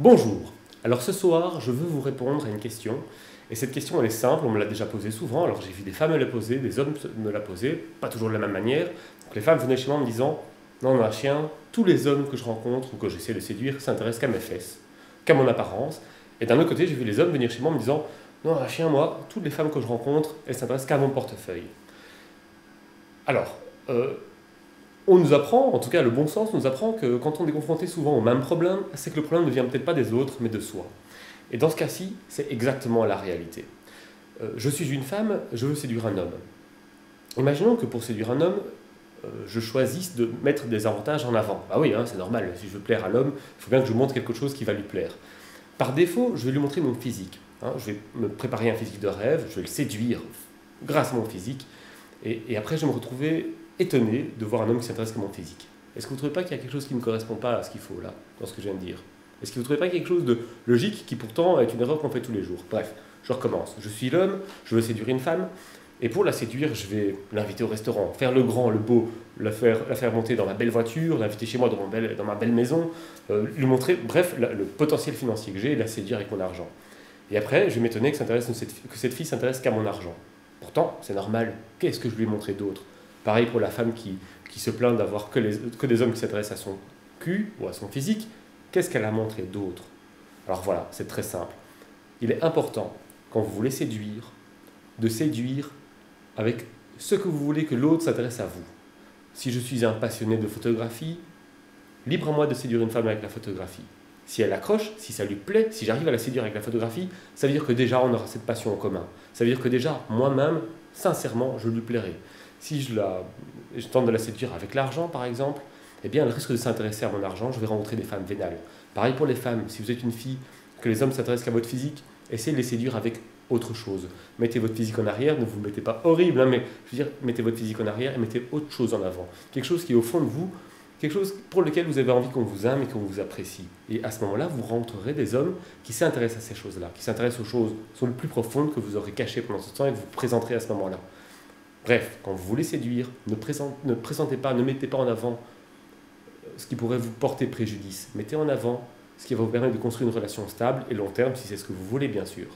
Bonjour. Alors ce soir, je veux vous répondre à une question. Et cette question, elle est simple, on me l'a déjà posée souvent. Alors j'ai vu des femmes me la poser, des hommes me la poser, pas toujours de la même manière. Donc les femmes venaient chez moi en me disant: non, non, chien, tous les hommes que je rencontre ou que j'essaie de séduire s'intéressent qu'à mes fesses, qu'à mon apparence. Et d'un autre côté, j'ai vu les hommes venir chez moi en me disant: non, chien, moi, toutes les femmes que je rencontre, elles s'intéressent qu'à mon portefeuille. Alors, on nous apprend, en tout cas le bon sens nous apprend que quand on est confronté souvent au même problème, c'est que le problème ne vient peut-être pas des autres, mais de soi. Et dans ce cas-ci, c'est exactement la réalité. Je suis une femme, je veux séduire un homme. Imaginons que pour séduire un homme, je choisisse de mettre des avantages en avant. Ah oui, hein, c'est normal, si je veux plaire à l'homme, il faut bien que je montre quelque chose qui va lui plaire. Par défaut, je vais lui montrer mon physique. Hein, je vais me préparer un physique de rêve, je vais le séduire grâce à mon physique, et après je vais me retrouver étonné de voir un homme qui s'intéresse qu'à mon physique. Est-ce que vous ne trouvez pas qu'il y a quelque chose qui ne correspond pas à ce qu'il faut là, dans ce que je viens de dire? Est-ce que vous ne trouvez pas qu'il y a quelque chose de logique qui pourtant est une erreur qu'on fait tous les jours? Bref, je recommence. Je suis l'homme, je veux séduire une femme, et pour la séduire, je vais l'inviter au restaurant, faire le grand, le beau, la faire monter dans ma belle voiture, l'inviter chez moi dans ma belle maison, lui montrer, bref, le potentiel financier que j'ai et la séduire avec mon argent. Et après, je vais m'étonner que cette fille s'intéresse qu'à mon argent. Pourtant, c'est normal. Qu'est-ce que je lui ai montré d'autre? Pareil pour la femme qui se plaint d'avoir que des hommes qui s'intéressent à son cul ou à son physique. Qu'est-ce qu'elle a montré d'autre? Alors voilà, c'est très simple. Il est important, quand vous voulez séduire, de séduire avec ce que vous voulez que l'autre s'intéresse à vous. Si je suis un passionné de photographie, libre à moi de séduire une femme avec la photographie. Si elle accroche, si ça lui plaît, si j'arrive à la séduire avec la photographie, ça veut dire que déjà on aura cette passion en commun. Ça veut dire que déjà, moi-même, sincèrement, je lui plairai. Si je tente de la séduire avec l'argent, par exemple, eh bien, elle risque de s'intéresser à mon argent, je vais rencontrer des femmes vénales. Pareil pour les femmes, si vous êtes une fille, que les hommes s'intéressent qu'à votre physique, essayez de les séduire avec autre chose. Mettez votre physique en arrière, ne vous mettez pas horrible, hein, mais je veux dire, mettez votre physique en arrière et mettez autre chose en avant. Quelque chose qui est au fond de vous, quelque chose pour lequel vous avez envie qu'on vous aime et qu'on vous apprécie. Et à ce moment-là, vous rencontrerez des hommes qui s'intéressent à ces choses-là, qui s'intéressent aux choses qui sont les plus profondes que vous aurez cachées pendant ce temps et que vous présenterez à ce moment-là. Bref, quand vous voulez séduire, ne présentez pas, ne mettez pas en avant ce qui pourrait vous porter préjudice. Mettez en avant ce qui va vous permettre de construire une relation stable et long terme, si c'est ce que vous voulez, bien sûr.